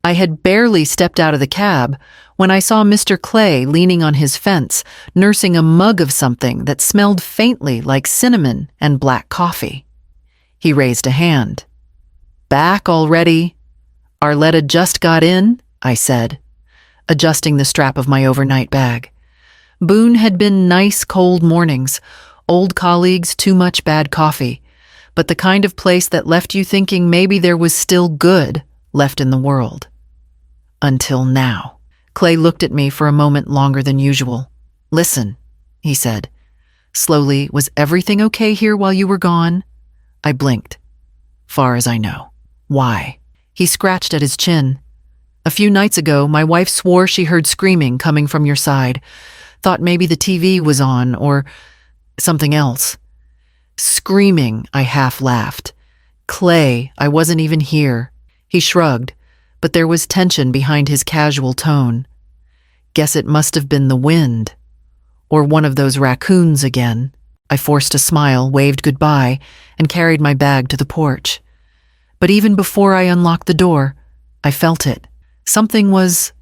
I had barely stepped out of the cab when I saw Mr. Clay leaning on his fence, nursing a mug of something that smelled faintly like cinnamon and black coffee. He raised a hand. "Back already?" "Arletta just got in," I said, adjusting the strap of my overnight bag. Boone had been nice cold mornings, old colleagues, too much bad coffee, but the kind of place that left you thinking maybe there was still good left in the world. Until now. Clay looked at me for a moment longer than usual. "Listen," he said. Slowly, "Was everything okay here while you were gone?" I blinked. "Far as I know." "Why?" He scratched at his chin. "A few nights ago, my wife swore she heard screaming coming from your side. Thought maybe the TV was on, or something else." "Screaming," I half laughed. "Clay, I wasn't even here." He shrugged, but there was tension behind his casual tone. "Guess it must have been the wind. Or one of those raccoons again." I forced a smile, waved goodbye, and carried my bag to the porch. But even before I unlocked the door, I felt it. Something was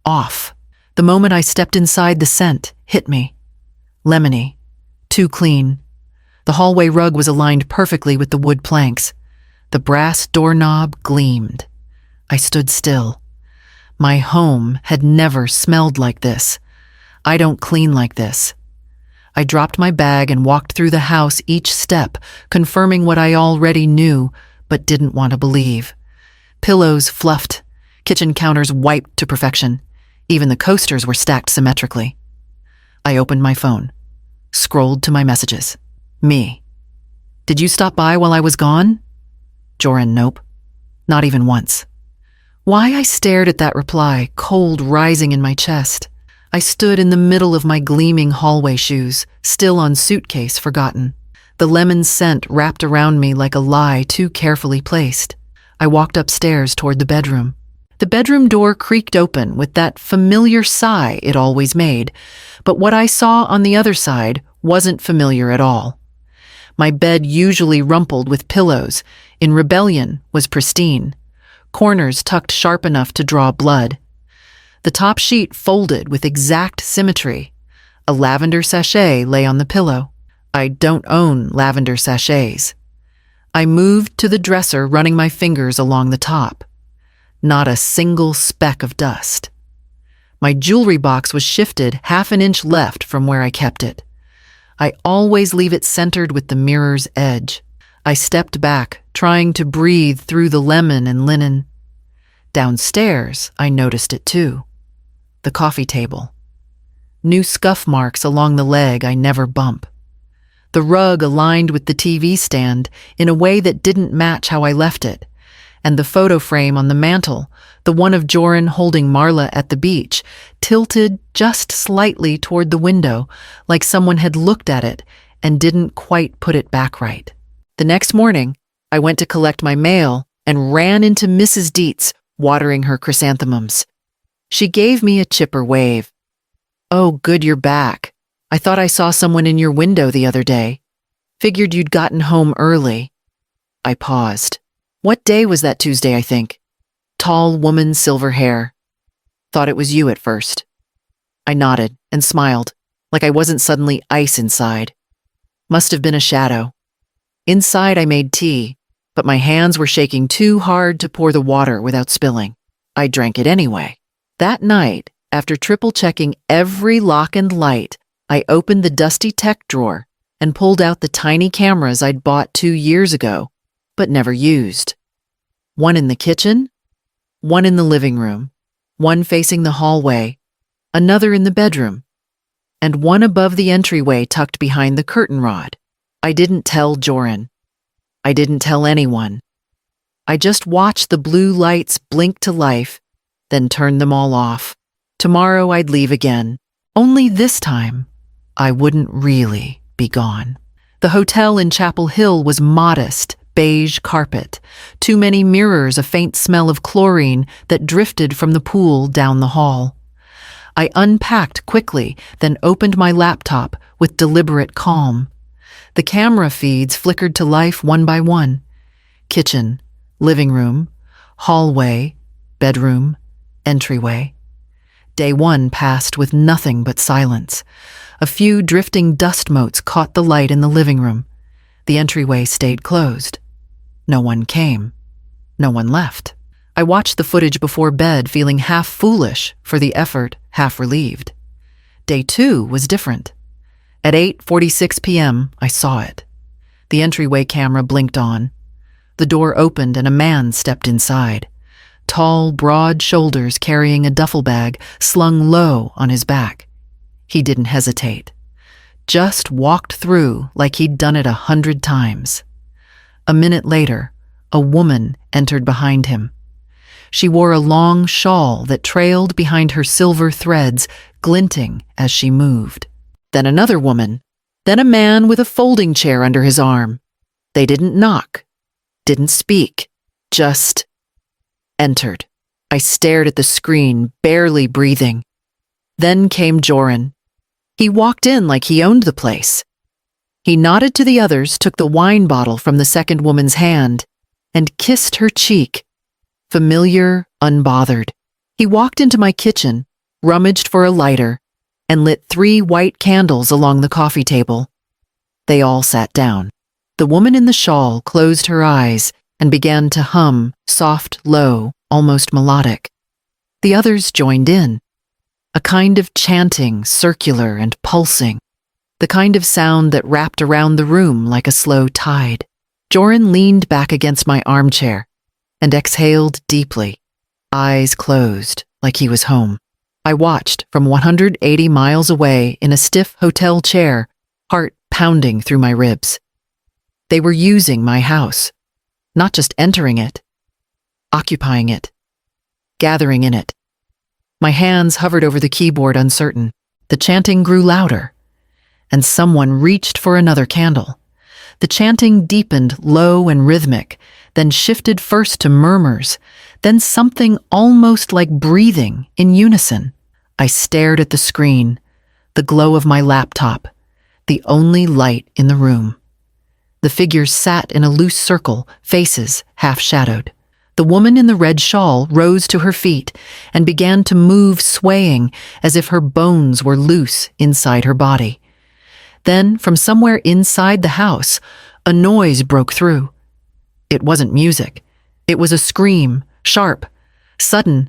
off. The moment I stepped inside, the scent hit me. Lemony. Too clean. The hallway rug was aligned perfectly with the wood planks. The brass doorknob gleamed. I stood still. My home had never smelled like this. I don't clean like this. I dropped my bag and walked through the house, each step confirming what I already knew but didn't want to believe. Pillows fluffed, kitchen counters wiped to perfection. Even the coasters were stacked symmetrically. I opened my phone, scrolled to my messages. Me. "Did you stop by while I was gone?" Joran, "Nope. Not even once." Why I stared at that reply, cold rising in my chest. I stood in the middle of my gleaming hallway shoes, still on suitcase forgotten. The lemon scent wrapped around me like a lie too carefully placed. I walked upstairs toward the bedroom. The bedroom door creaked open with that familiar sigh it always made, but what I saw on the other side wasn't familiar at all. My bed, usually rumpled with pillows, in rebellion was pristine, corners tucked sharp enough to draw blood. The top sheet folded with exact symmetry. A lavender sachet lay on the pillow. I don't own lavender sachets. I moved to the dresser, running my fingers along the top. Not a single speck of dust. My jewelry box was shifted half an inch left from where I kept it. I always leave it centered with the mirror's edge. I stepped back, trying to breathe through the lemon and linen. Downstairs, I noticed it too. The coffee table. New scuff marks along the leg I never bump. The rug aligned with the TV stand in a way that didn't match how I left it. And the photo frame on the mantel, the one of Joran holding Marla at the beach, tilted just slightly toward the window, like someone had looked at it and didn't quite put it back right. The next morning, I went to collect my mail and ran into Mrs. Dietz, watering her chrysanthemums. She gave me a chipper wave. "Oh, good you're back. I thought I saw someone in your window the other day. Figured you'd gotten home early." I paused. "What day was that? Tuesday, I think. Tall woman, silver hair. Thought it was you at first." I nodded and smiled, like I wasn't suddenly ice inside. Must have been a shadow. Inside I made tea, but my hands were shaking too hard to pour the water without spilling. I drank it anyway. That night, after triple-checking every lock and light, I opened the dusty tech drawer and pulled out the tiny cameras I'd bought 2 years ago, but never used. One in the kitchen, one in the living room, one facing the hallway, another in the bedroom, and one above the entryway tucked behind the curtain rod. I didn't tell Joran. I didn't tell anyone. I just watched the blue lights blink to life, then turned them all off. Tomorrow I'd leave again. Only this time, I wouldn't really be gone. The hotel in Chapel Hill was modest, beige carpet, too many mirrors, a faint smell of chlorine that drifted from the pool down the hall. I unpacked quickly, then opened my laptop with deliberate calm. The camera feeds flickered to life one by one. Kitchen, living room, hallway, bedroom, entryway. Day 1 passed with nothing but silence. A few drifting dust motes caught the light in the living room. The entryway stayed closed. No one came. No one left. I watched the footage before bed, feeling half foolish for the effort, half relieved. Day 2 was different. At 8:46 p.m., I saw it. The entryway camera blinked on. The door opened and a man stepped inside. Tall, broad shoulders carrying a duffel bag slung low on his back. He didn't hesitate. Just walked through like he'd done it 100 times. A minute later, a woman entered behind him. She wore a long shawl that trailed behind her silver threads, glinting as she moved. Then another woman. Then a man with a folding chair under his arm. They didn't knock, didn't speak, just entered. I stared at the screen, barely breathing. Then came Joran. He walked in like he owned the place. He nodded to the others, took the wine bottle from the second woman's hand, and kissed her cheek. Familiar, unbothered. He walked into my kitchen, rummaged for a lighter, and lit 3 white candles along the coffee table. They all sat down. The woman in the shawl closed her eyes and began to hum, soft, low, almost melodic. The others joined in. A kind of chanting, circular and pulsing. The kind of sound that wrapped around the room like a slow tide. Joran leaned back against my armchair and exhaled deeply, eyes closed like he was home. I watched from 180 miles away in a stiff hotel chair, heart pounding through my ribs. They were using my house, not just entering it, occupying it, gathering in it. My hands hovered over the keyboard, uncertain. The chanting grew louder, and someone reached for another candle. The chanting deepened, low and rhythmic, then shifted first to murmurs, then something almost like breathing in unison. I stared at the screen, the glow of my laptop, the only light in the room. The figures sat in a loose circle, faces half-shadowed. The woman in the red shawl rose to her feet and began to move, swaying as if her bones were loose inside her body. Then, from somewhere inside the house, a noise broke through. It wasn't music. It was a scream, sharp, sudden,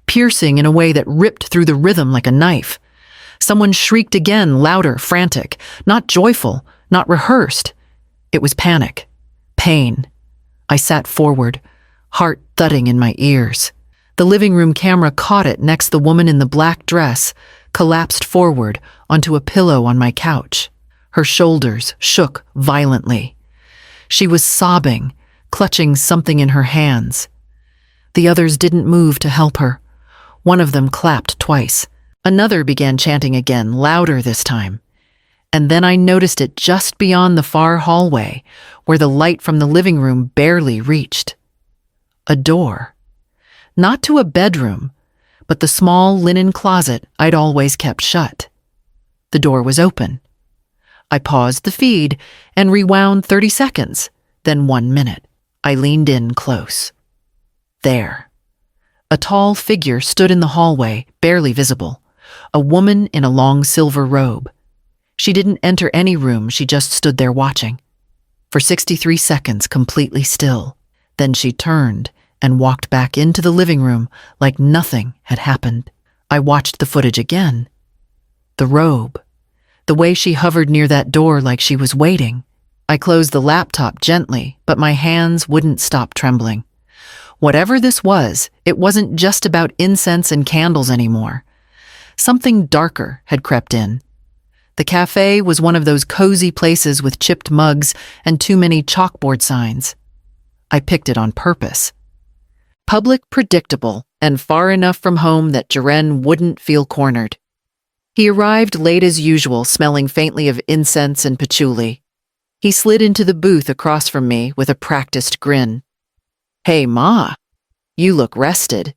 piercing in a way that ripped through the rhythm like a knife. Someone shrieked again, louder, frantic, not joyful, not rehearsed. It was panic, pain. I sat forward, heart thudding in my ears. The living room camera caught it next the woman in the black dress, collapsed forward onto a pillow on my couch. Her shoulders shook violently. She was sobbing, clutching something in her hands. The others didn't move to help her. One of them clapped twice. Another began chanting again, louder this time. And then I noticed it just beyond the far hallway, where the light from the living room barely reached. A door. Not to a bedroom, but the small linen closet I'd always kept shut. The door was open. I paused the feed and rewound 30 seconds, then 1 minute. I leaned in close. There. A tall figure stood in the hallway, barely visible. A woman in a long silver robe. She didn't enter any room, she just stood there watching. For 63 seconds, completely still. Then she turned and walked back into the living room like nothing had happened. I watched the footage again. The robe. The way she hovered near that door like she was waiting. I closed the laptop gently, but my hands wouldn't stop trembling. Whatever this was, it wasn't just about incense and candles anymore. Something darker had crept in. The cafe was one of those cozy places with chipped mugs and too many chalkboard signs. I picked it on purpose. Public, predictable, and far enough from home that Joran wouldn't feel cornered. He arrived late as usual, smelling faintly of incense and patchouli. He slid into the booth across from me with a practiced grin. "Hey, Ma, you look rested."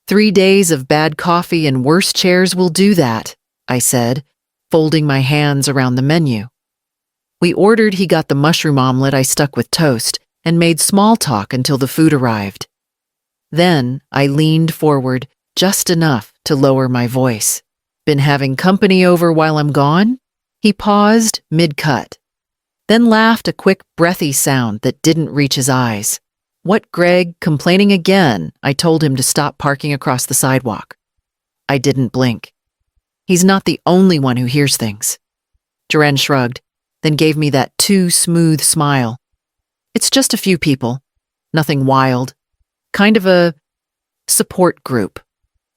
3 days of bad coffee and worse chairs will do that, I said, folding my hands around the menu. We ordered. He got the mushroom omelet I stuck with toast and made small talk until the food arrived. Then I leaned forward just enough to lower my voice. Been having company over while I'm gone? He paused mid-cut, then laughed a quick breathy sound that didn't reach his eyes. What, Greg, complaining again? I told him to stop parking across the sidewalk. I didn't blink. He's not the only one who hears things. Joran shrugged, then gave me that too smooth smile. It's just a few people. Nothing wild. Kind of a support group.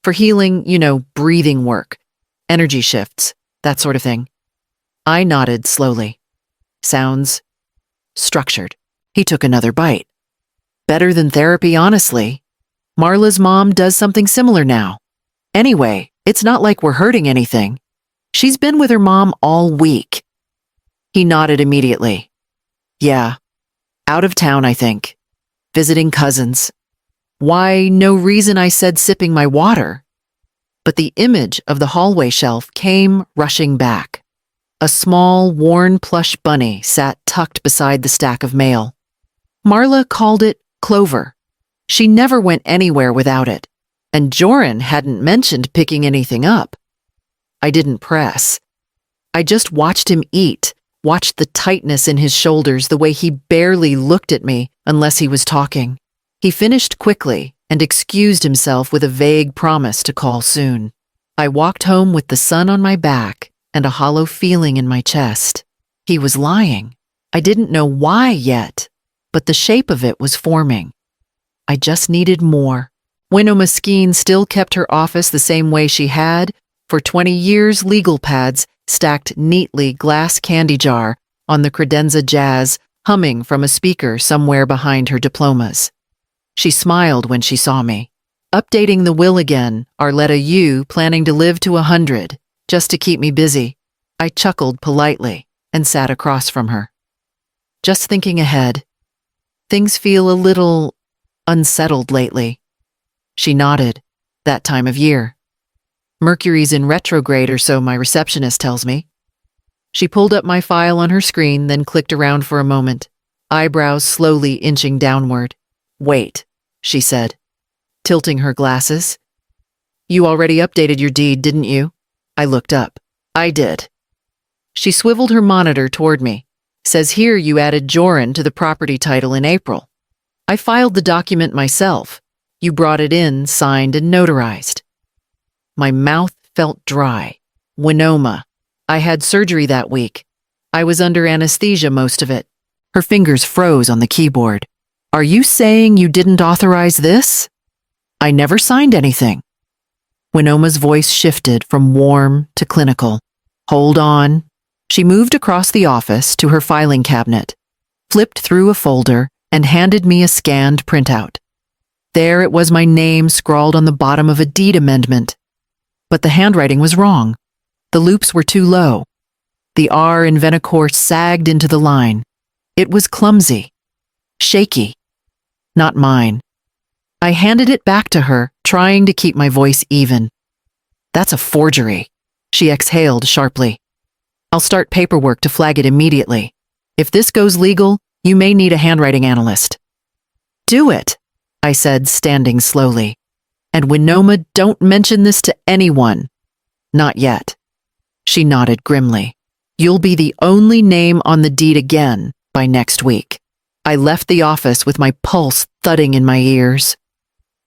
For healing, breathing work, energy shifts, that sort of thing. I nodded slowly. Sounds structured. He took another bite. Better than therapy, honestly. Marla's mom does something similar now. Anyway, it's not like we're hurting anything. She's been with her mom all week. He nodded immediately. Yeah. Out of town, I think. Visiting cousins. Why, no reason, I said, sipping my water. But the image of the hallway shelf came rushing back. A small, worn plush bunny sat tucked beside the stack of mail. Marla called it Clover. She never went anywhere without it, and Joran hadn't mentioned picking anything up. I didn't press. I just watched him eat, watched the tightness in his shoulders, the way he barely looked at me unless he was talking. He finished quickly and excused himself with a vague promise to call soon. I walked home with the sun on my back and a hollow feeling in my chest. He was lying. I didn't know why yet, but the shape of it was forming. I just needed more. Winnow Mesquine still kept her office the same way she had for 20 years, legal pads stacked neatly, glass candy jar on the credenza jazz, humming from a speaker somewhere behind her diplomas. She smiled when she saw me. Updating the will again, Arletta Yu planning to live to 100, just to keep me busy. I chuckled politely and sat across from her. Just thinking ahead. Things feel a little unsettled lately. She nodded. That time of year. Mercury's in retrograde or so, my receptionist tells me. She pulled up my file on her screen, then clicked around for a moment, eyebrows slowly inching downward. Wait, she said, tilting her glasses. You already updated your deed, didn't you? I looked up. I did. She swiveled her monitor toward me. Says here you added Joran to the property title in April. I filed the document myself. You brought it in, signed and notarized. My mouth felt dry. Winoma. I had surgery that week. I was under anesthesia most of it. Her fingers froze on the keyboard. Are you saying you didn't authorize this? I never signed anything. Winoma's voice shifted from warm to clinical. Hold on. She moved across the office to her filing cabinet, flipped through a folder, and handed me a scanned printout. There it was, my name scrawled on the bottom of a deed amendment. But the handwriting was wrong. The loops were too low. The R in Venacore sagged into the line. It was clumsy. Shaky. Not mine. I handed it back to her, trying to keep my voice even. That's a forgery. She exhaled sharply. I'll start paperwork to flag it immediately. If this goes legal, you may need a handwriting analyst. Do it, I said, standing slowly. And Winoma, don't mention this to anyone. Not yet. She nodded grimly. You'll be the only name on the deed again by next week. I left the office with my pulse thudding in my ears.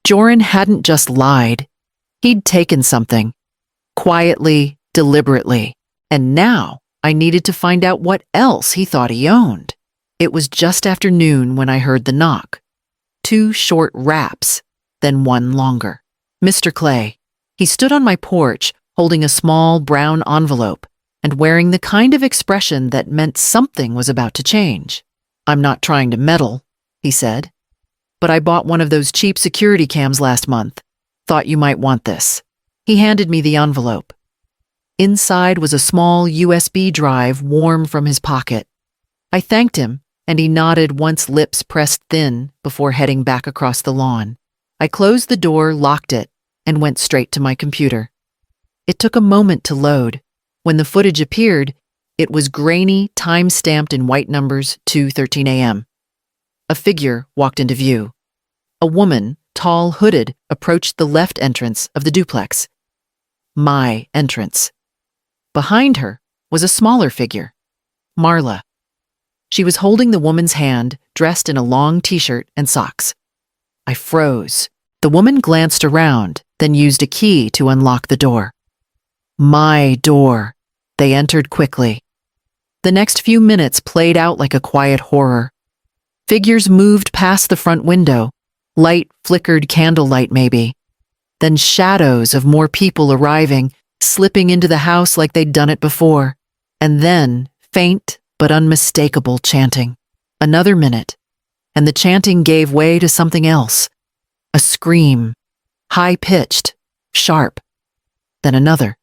Joran hadn't just lied. He'd taken something. Quietly, deliberately. And now I needed to find out what else he thought he owned. It was just after noon when I heard the knock. 2 short raps, then one longer. Mr. Clay. He stood on my porch, holding a small brown envelope and wearing the kind of expression that meant something was about to change. I'm not trying to meddle, he said, but I bought one of those cheap security cams last month. Thought you might want this. He handed me the envelope. Inside was a small USB drive warm from his pocket. I thanked him, and he nodded once lips pressed thin before heading back across the lawn. I closed the door, locked it, and went straight to my computer. It took a moment to load. When the footage appeared, it was grainy, time-stamped in white numbers, 2:13 a.m. A figure walked into view. A woman, tall, hooded, approached the left entrance of the duplex. My entrance. Behind her was a smaller figure, Marla. She was holding the woman's hand, dressed in a long t-shirt and socks. I froze. The woman glanced around, then used a key to unlock the door. My door. They entered quickly. The next few minutes played out like a quiet horror. Figures moved past the front window. Light flickered candlelight maybe. Then shadows of more people arriving, slipping into the house like they'd done it before. And then, faint but unmistakable chanting. Another minute, and the chanting gave way to something else. A scream, high-pitched, sharp. Then another.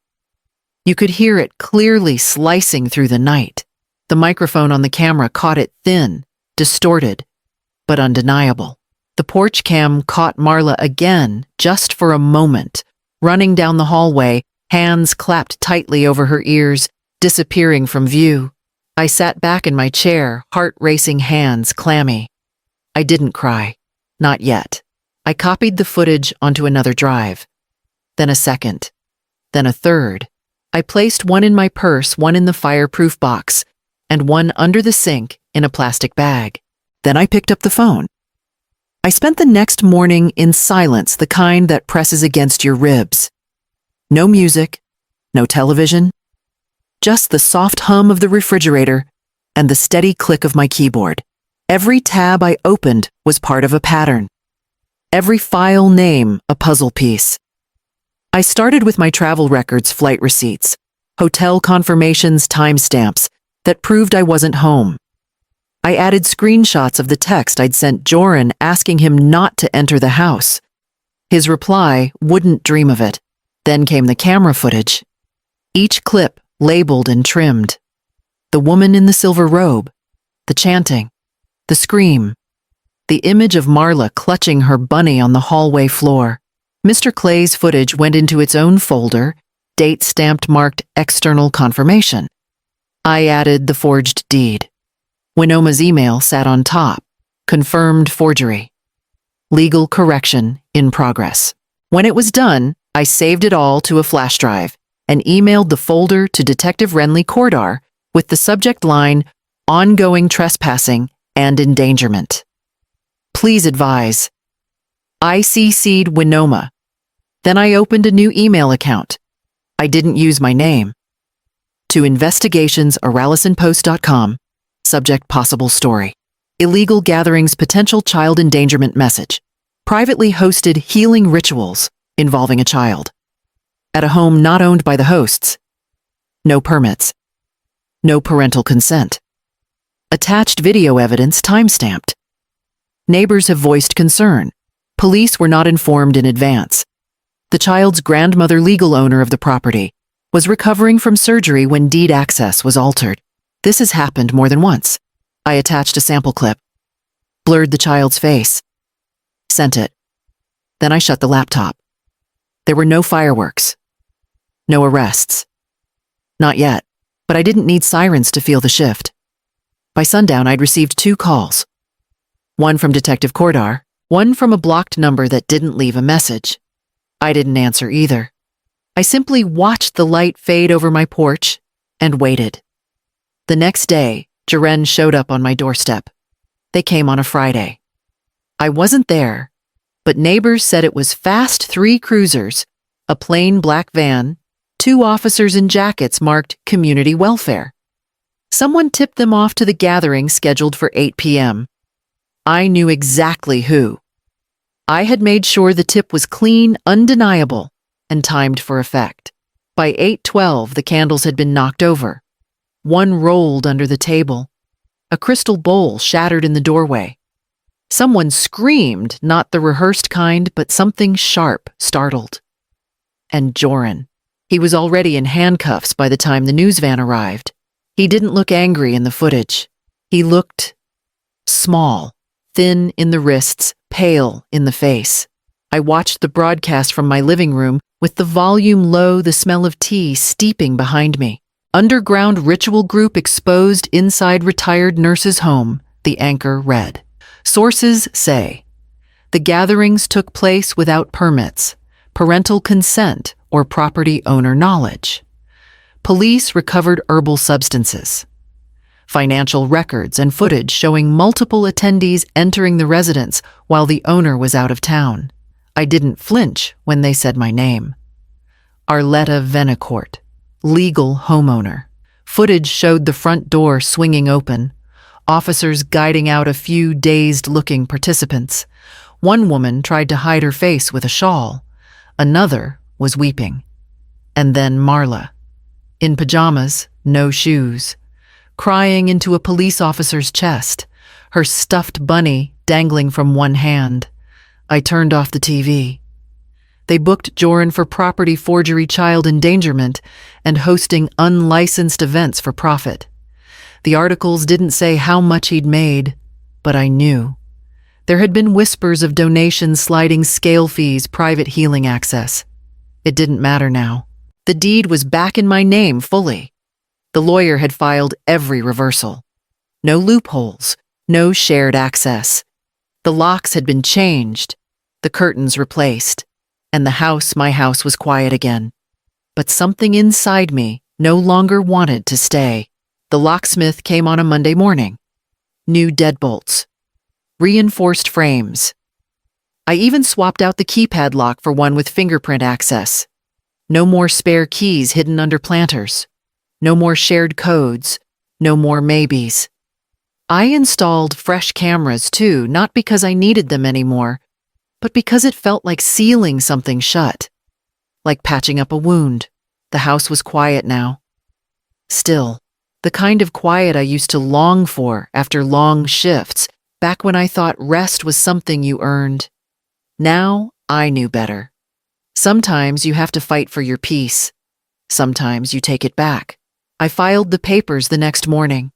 You could hear it clearly slicing through the night. The microphone on the camera caught it thin, distorted, but undeniable. The porch cam caught Marla again, just for a moment, running down the hallway, hands clapped tightly over her ears, disappearing from view. I sat back in my chair, heart-racing hands clammy. I didn't cry. Not yet. I copied the footage onto another drive. Then a second. Then a third. I placed one in my purse, one in the fireproof box, and one under the sink in a plastic bag. Then I picked up the phone. I spent the next morning in silence, the kind that presses against your ribs. No music, no television, just the soft hum of the refrigerator and the steady click of my keyboard. Every tab I opened was part of a pattern. Every file name a puzzle piece. I started with my travel records, flight receipts, hotel confirmations, timestamps that proved I wasn't home. I added screenshots of the text I'd sent Joran asking him not to enter the house. His reply, wouldn't dream of it. Then came the camera footage. Each clip labeled and trimmed. The woman in the silver robe, the chanting, the scream, the image of Marla clutching her bunny on the hallway floor. Mr. Clay's footage went into its own folder, date stamped marked external confirmation. I added the forged deed. Winoma's email sat on top, confirmed forgery. Legal correction in progress. When it was done, I saved it all to a flash drive and emailed the folder to Detective Renly Cordar with the subject line, ongoing trespassing and endangerment. Please advise. I CC'd Winoma. Then I opened a new email account. I didn't use my name. To investigations@oralisonpost.com. Subject possible story. Illegal gatherings potential child endangerment message. Privately hosted healing rituals involving a child. At a home not owned by the hosts. No permits. No parental consent. Attached video evidence timestamped. Neighbors have voiced concern. Police were not informed in advance. The child's grandmother, legal owner of the property, was recovering from surgery when deed access was altered. This has happened more than once. I attached a sample clip. Blurred the child's face. Sent it. Then I shut the laptop. There were no fireworks. No arrests. Not yet, but I didn't need sirens to feel the shift. By sundown, I'd received 2 calls. One from Detective Cordar, one from a blocked number that didn't leave a message. I didn't answer either. I simply watched the light fade over my porch and waited. The next day, Joran showed up on my doorstep. They came on a Friday. I wasn't there, but neighbors said it was fast 3 cruisers, a plain black van, 2 officers in jackets marked community welfare. Someone tipped them off to the gathering scheduled for 8 p.m. I knew exactly who. I had made sure the tip was clean, undeniable, and timed for effect. By 8:12, the candles had been knocked over. One rolled under the table. A crystal bowl shattered in the doorway. Someone screamed, not the rehearsed kind, but something sharp, startled. And Joran. He was already in handcuffs by the time the news van arrived. He didn't look angry in the footage. He looked small, thin in the wrists, pale in the face. I watched the broadcast from my living room with the volume low, the smell of tea steeping behind me. Underground ritual group exposed inside retired nurse's home, the anchor read. Sources say The gatherings took place without permits, parental consent, or property owner knowledge. Police recovered herbal substances, financial records, and footage showing multiple attendees entering the residence while the owner was out of town. I didn't flinch when they said my name. Arletta Venecourt, legal homeowner. Footage showed the front door swinging open, officers guiding out a few dazed-looking participants. One woman tried to hide her face with a shawl. Another was weeping. And then Marla, in pajamas, no shoes, crying into a police officer's chest, her stuffed bunny dangling from one hand. I turned off the TV. They booked Joran for property forgery, child endangerment, and hosting unlicensed events for profit. The articles didn't say how much he'd made, but I knew. There had been whispers of donations, sliding scale fees, private healing access. It didn't matter now. The deed was back in my name fully. The lawyer had filed every reversal. No loopholes, no shared access. The locks had been changed, the curtains replaced, and the house, my house, was quiet again. But something inside me no longer wanted to stay. The locksmith came on a Monday morning. New deadbolts. Reinforced frames. I even swapped out the keypad lock for one with fingerprint access. No more spare keys hidden under planters. No more shared codes. No more maybes. I installed fresh cameras too, not because I needed them anymore, but because it felt like sealing something shut. Like patching up a wound. The house was quiet now. Still, the kind of quiet I used to long for after long shifts, back when I thought rest was something you earned. Now, I knew better. Sometimes you have to fight for your peace. Sometimes you take it back. I filed the papers the next morning.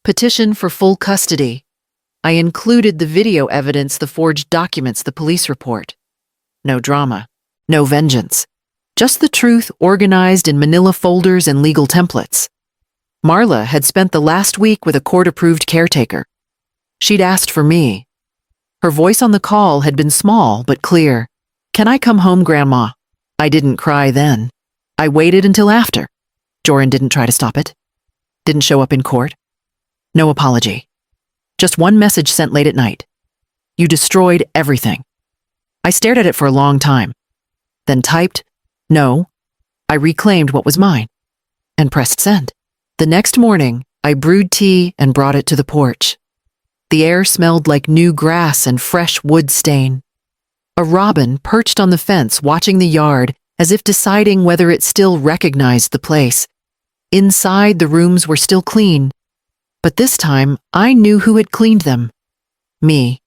Petition for full custody. I included the video evidence, the forged documents, the police report. No drama. No vengeance. Just the truth organized in manila folders and legal templates. Marla had spent the last week with a court-approved caretaker. She'd asked for me. Her voice on the call had been small but clear. "Can I come home, Grandma?" I didn't cry then. I waited until after. Joran didn't try to stop it. Didn't show up in court. No apology. Just one message sent late at night. "You destroyed everything." I stared at it for a long time. Then typed, "No." I reclaimed what was mine. And pressed send. The next morning, I brewed tea and brought it to the porch. The air smelled like new grass and fresh wood stain. A robin perched on the fence watching the yard as if deciding whether it still recognized the place. Inside, the rooms were still clean. But this time, I knew who had cleaned them. Me.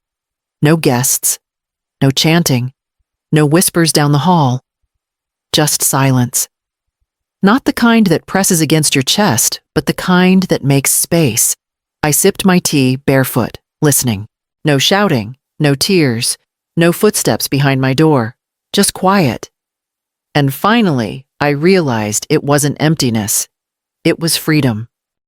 No guests. No chanting. No whispers down the hall. Just silence. Not the kind that presses against your chest, but the kind that makes space. I sipped my tea barefoot, listening. No shouting, no tears, no footsteps behind my door. Just quiet. And finally, I realized it wasn't emptiness. It was freedom.